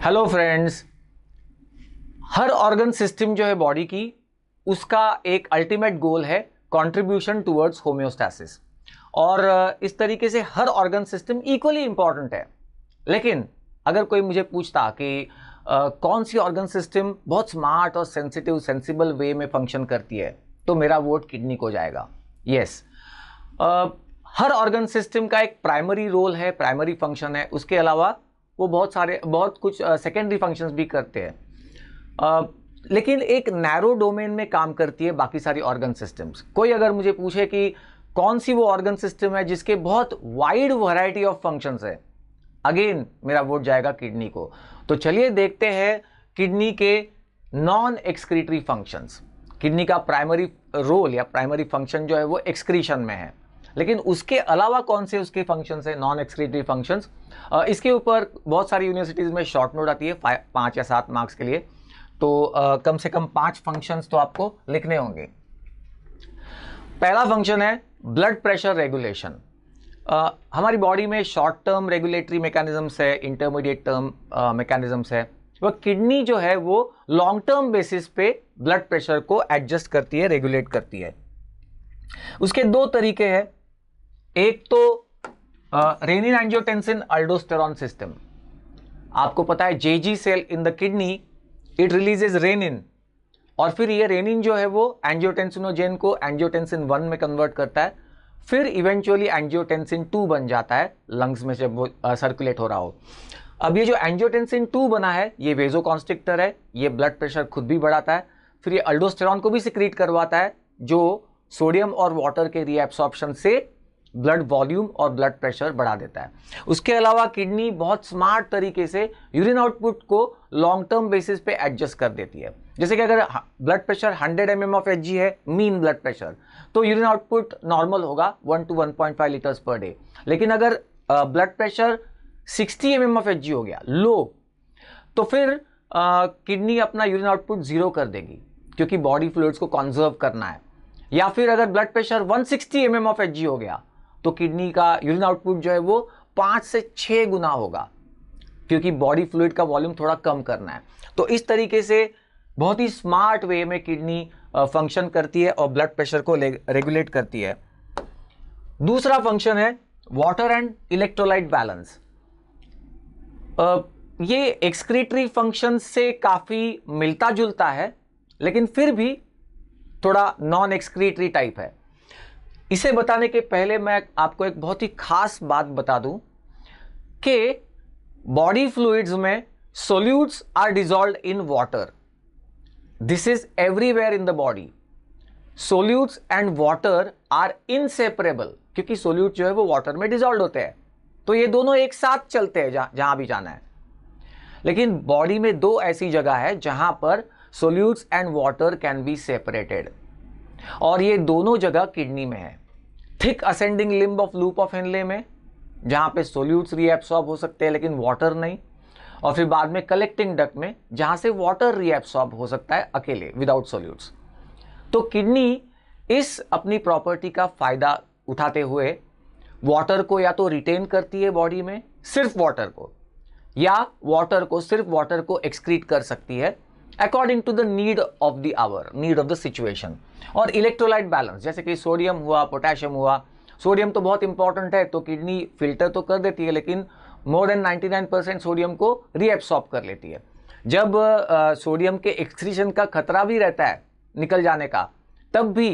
Hello friends. हर organ system जो है बॉडी की, उसका एक अल्टीमेट गोल है कंट्रीब्यूशन टुवर्ड्स होम्योस्टैसिस। और इस तरीके से हर ऑर्गन सिस्टम इक्वली इंपॉर्टेंट है। लेकिन अगर कोई मुझे पूछता कि कौन सी ऑर्गन सिस्टम बहुत स्मार्ट और सेंसिटिव सेंसिबल वे में फंक्शन करती है, तो मेरा वोट किडनी को जाएगा। यस, हर ऑर्गन सिस्टम का एक प्राइमरी रोल है, प्राइमरी फंक्शन है। उसके अलावा वो बहुत कुछ सेकेंडरी फंक्शंस भी करते हैं, लेकिन एक नैरो डोमेन में काम करती है बाकी सारी ऑर्गन सिस्टम्स। कोई अगर मुझे पूछे कि कौन सी वो ऑर्गन सिस्टम है जिसके बहुत वाइड वैरायटी ऑफ फंक्शंस है, अगेन मेरा वोट जाएगा किडनी को। तो चलिए देखते हैं किडनी के नॉन एक्सक्रीटरी फंक्शंस। किडनी का प्राइमरी रोल या प्राइमरी फंक्शन जो है वो एक्सक्रीशन में है, लेकिन उसके अलावा कौन से उसके फंक्शंस है, नॉन एक्सक्रीटरी फंक्शंस। इसके ऊपर बहुत सारी यूनिवर्सिटीज में शॉर्ट नोट आती है 5 या 7 मार्क्स के लिए। तो कम से कम 5 फंक्शंस तो आपको लिखने होंगे। पहला फंक्शन है ब्लड प्रेशर रेगुलेशन। हमारी बॉडी में शॉर्ट टर्म रेगुलेटरी मैकेनिज्म्स है, इंटरमीडिएट टर्म मैकेनिज्म्स है। वह किडनी जो है वो लॉन्ग टर्म बेसिस पे ब्लड प्रेशर को एडजस्ट करती है, रेगुलेट करती है। उसके 2 तरीके हैं। एक तो रेनिन एंजियोटेंसिन अल्डोस्टेरॉन सिस्टम। आपको पता है JG cell in the kidney it releases renin, और फिर ये रेनिन जो है वो एंजियोटेंसिनोजेन को एंजियोटेंसिन 1 में कन्वर्ट करता है, फिर इवेंचुअली एंजियोटेंसिन 2 बन जाता है लंग्स में जब वो सर्कुलेट हो रहा हो। अब ये जो एंजियोटेंसिन 2 बना है ये वेजोकॉन्स्ट्रिक्टर है, ये ब्लड प्रेशर खुद भी बढ़ाता है, फिर ये अल्डोस्टेरॉन को भी सिक्रीट करवाता है जो सोडियम और वाटर के रीएब्सॉर्प्शन से ब्लड वॉल्यूम और ब्लड प्रेशर बढ़ा देता है। उसके अलावा किडनी बहुत स्मार्ट तरीके से यूरिन आउटपुट को लॉन्ग टर्म बेसिस पे एडजस्ट कर देती है। जैसे कि अगर blood pressure 100 mm of Hg है, मीन ब्लड प्रेशर, तो यूरिन आउटपुट नॉर्मल होगा 1 to 1.5 लीटर्स पर डे। लेकिन अगर blood pressure 60 mm of Hg हो गया लो, तो फिर किडनी अपना यूरिन आउटपुट 0 कर देगी, क्योंकि बॉडी फ्लूइड्स को कंजर्व करना है। या फिर अगर blood pressure 160 mm of Hg हो गया, तो किडनी का यूरिन आउटपुट जो है वो 5 से 6 गुना होगा, क्योंकि बॉडी फ्लूइड का वॉल्यूम थोड़ा कम करना है। तो इस तरीके से बहुत ही स्मार्ट वे में किडनी फंक्शन करती है और ब्लड प्रेशर को रेगुलेट करती है। दूसरा फंक्शन है वाटर एंड इलेक्ट्रोलाइट बैलेंस। ये एक्सक्रीटरी फंक्शन से काफी मिलता जुलता है, लेकिन फिर भी थोड़ा नॉन एक्सक्रीटरी टाइप है। इसे बताने के पहले मैं आपको एक बहुत ही खास बात बता दूं कि बॉडी फ्लूइड्स में solutes are dissolved in water. This is everywhere in the body. Solutes and water are inseparable, क्योंकि सोल्यूट जो है वो वाटर में डिसॉल्व होते हैं, तो ये दोनों एक साथ चलते हैं जहां भी जाना है। लेकिन बॉडी में 2 ऐसी जगह है जहां पर solutes and water can be separated, और ये दोनों जगह किडनी में है। Thick ascending limb of loop of Henle में, जहां पे सोल्यूट्स रीएब्सॉर्ब हो सकते हैं लेकिन वाटर नहीं, और फिर बाद में कलेक्टिंग डक्ट में, जहां से वाटर रीएब्सॉर्ब हो सकता है अकेले विदाउट सोल्यूट्स। तो किडनी इस अपनी प्रॉपर्टी का फायदा उठाते हुए वाटर को या तो रिटेन करती है बॉडी में, सिर्फ वाटर को, या सिर्फ वाटर को एक्सक्रीट कर सकती है according to the need of the hour, need of the situation. और इलेक्ट्रोलाइट बैलेंस, जैसे कि सोडियम हुआ, पोटेशियम हुआ। सोडियम तो बहुत इंपॉर्टेंट है, तो किडनी फिल्टर तो कर देती है, लेकिन मोर देन 99% सोडियम को रीएब्सॉर्ब कर लेती है। जब सोडियम के एक्सक्रीशन का खतरा भी रहता है निकल जाने का, तब भी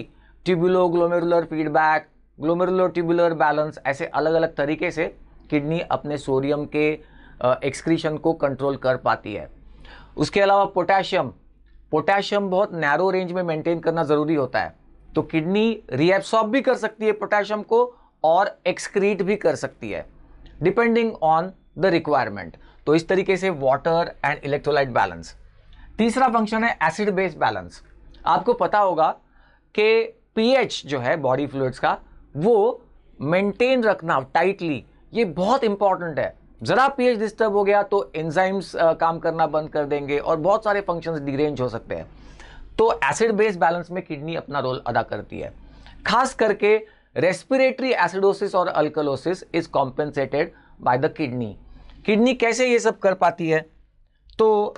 tubulo glomerular feedback, glomerular tubular balance, ऐसे अलग अलग तरीके से किडनी अपने सोडियम के एक्सक्रीशन को कंट्रोल कर पाती है। उसके अलावा पोटेशियम बहुत नैरो रेंज में मेंटेन करना जरूरी होता है, तो किडनी रीएब्सॉर्ब भी कर सकती है पोटेशियम को और एक्सक्रीट भी कर सकती है, डिपेंडिंग ऑन द रिक्वायरमेंट। तो इस तरीके से वाटर एंड इलेक्ट्रोलाइट बैलेंस। तीसरा फंक्शन है एसिड बेस बैलेंस। आपको पता होगा कि पीएच जो है बॉडी फ्लूइड्स का, वो मेंटेन रखना टाइटली, ये बहुत इंपॉर्टेंट है। जरा पीएच डिस्टर्ब हो गया तो एंजाइम्स काम करना बंद कर देंगे और बहुत सारे फंक्शंस डिरेंज हो सकते हैं। तो एसिड बेस बैलेंस में किडनी अपना रोल अदा करती है। खास करके रेस्पिरेटरी एसिडोसिस और alkalosis is compensated bye the kidney. Kidney कैसे ये सब कर पाती है? तो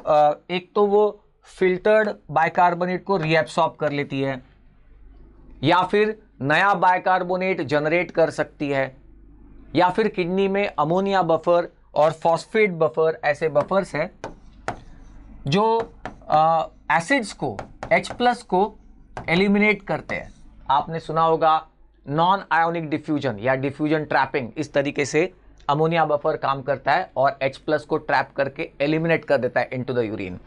एक तो वो फिल्टर्ड बाइकार्बोनेट को रीएब्सॉर्ब कर लेती है, या फिर नया बाइकार्बोनेट जनरेट कर सकती है, या फिर किडनी में अमोनिया बफर और फॉस्फेट बफर ऐसे बफर्स हैं जो एसिड्स को H+ को एलिमिनेट करते हैं। आपने सुना होगा नॉन आयोनिक डिफ्यूजन या डिफ्यूजन ट्रैपिंग, इस तरीके से अमोनिया बफर काम करता है और H+ को ट्रैप करके एलिमिनेट कर देता है इनटू द यूरिन।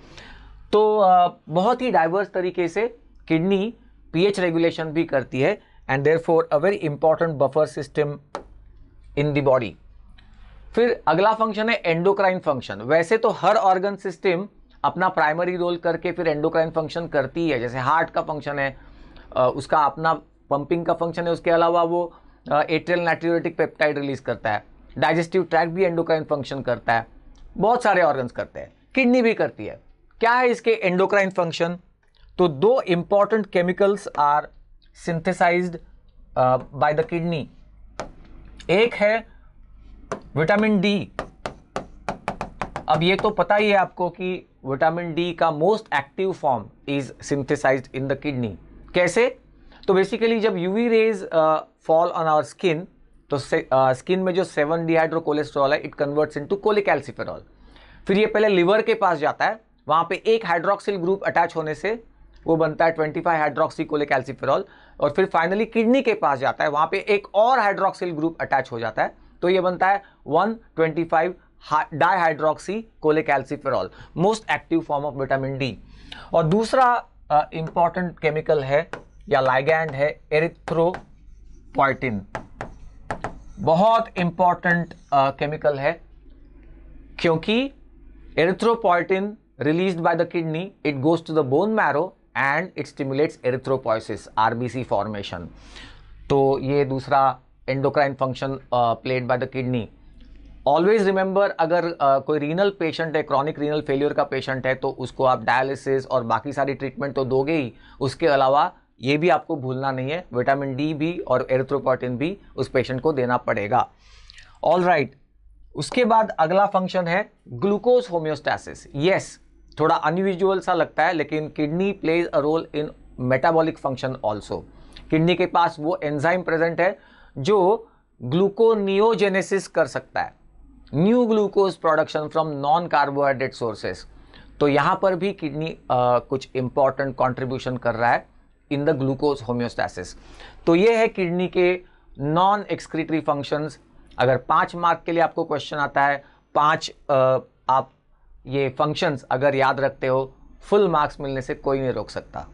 तो बहुत ही डाइवर्स तरीके से किडनी pH रेगुलेशन भी करती है and therefore a very important buffer system in the body. फिर अगला फंक्शन है एंडोक्राइन फंक्शन। वैसे तो हर ऑर्गन सिस्टम अपना प्राइमरी रोल करके फिर एंडोक्राइन फंक्शन करती है, जैसे हार्ट का फंक्शन है, उसका अपना पंपिंग का फंक्शन है, उसके अलावा वो एट्रियल नाट्रियोरेटिक पेप्टाइड रिलीज करता है, डाइजेस्टिव ट्रैक्ट भी एंडोक्राइन फंक्शन करता है, बहुत सारे ऑर्गन्स करते हैं, किडनी भी करती है। क्या है इसके एंडोक्राइन फंक्शन? तो दो important chemicals are synthesized by the kidney. एक है विटामिन डी। अब ये तो पता ही है आपको कि विटामिन डी का most active form is synthesized in the kidney. कैसे? तो बेसिकली जब UV rays fall on our skin, तो स्किन में जो 7 डिहाइड्रोकोलेस्ट्रॉल है इट कन्वर्ट्स इनटू कोलेकैल्सिफेरॉल। फिर ये पहले लिवर के पास जाता है, वहां पे एक हाइड्रोक्सिल ग्रुप अटैच होने से वो बनता है 25 हाइड्रोक्सी कोलेकैल्सिफेरॉल, और फिर फाइनली किडनी के पास जाता है, वहां पे एक और हाइड्रोक्सिल ग्रुप अटैच हो जाता है, तो ये बनता है 125 dihydroxy cholecalciferol, most active form of vitamin D. और दूसरा इंपॉर्टेंट केमिकल है या लाइगैंड है एरिथ्रोपोइटिन। बहुत इंपॉर्टेंट केमिकल है क्योंकि erythropoietin released by the kidney, it goes to the bone marrow and it stimulates erythropoiesis, RBC formation. तो ये दूसरा endocrine function played by the kidney. Always remember, अगर कोई रीनल पेशेंट है, क्रॉनिक रीनल फेलियर का patient है, तो उसको आप डायलिसिस और बाकी सारी ट्रीटमेंट तो दोगे ही, उसके अलावा ये भी आपको भूलना नहीं है, विटामिन डी भी और एरिथ्रोपोइटिन भी उस पेशेंट को देना पड़ेगा। ऑल राइट, उसके बाद अगला फंक्शन है ग्लूकोज होम्योस्टैसिस। यस, थोड़ा अनयूजुअल सा लगता है, लेकिन kidney plays a role in metabolic function also. Kidney के पास वो एंजाइम प्रेजेंट है जो ग्लूकोनियोजेनेसिस कर सकता है, new glucose production from non carbohydrate sources. तो यहां पर भी किडनी कुछ इंपॉर्टेंट कंट्रीब्यूशन कर रहा है इन द ग्लूकोज होम्योस्टैसिस। तो ये है किडनी के नॉन एक्सक्रीटरी फंक्शंस। अगर 5 मार्क के लिए आपको क्वेश्चन आता है, 5 आप ये फंक्शंस अगर याद रखते हो, फुल मार्क्स मिलने से कोई नहीं रोक सकता।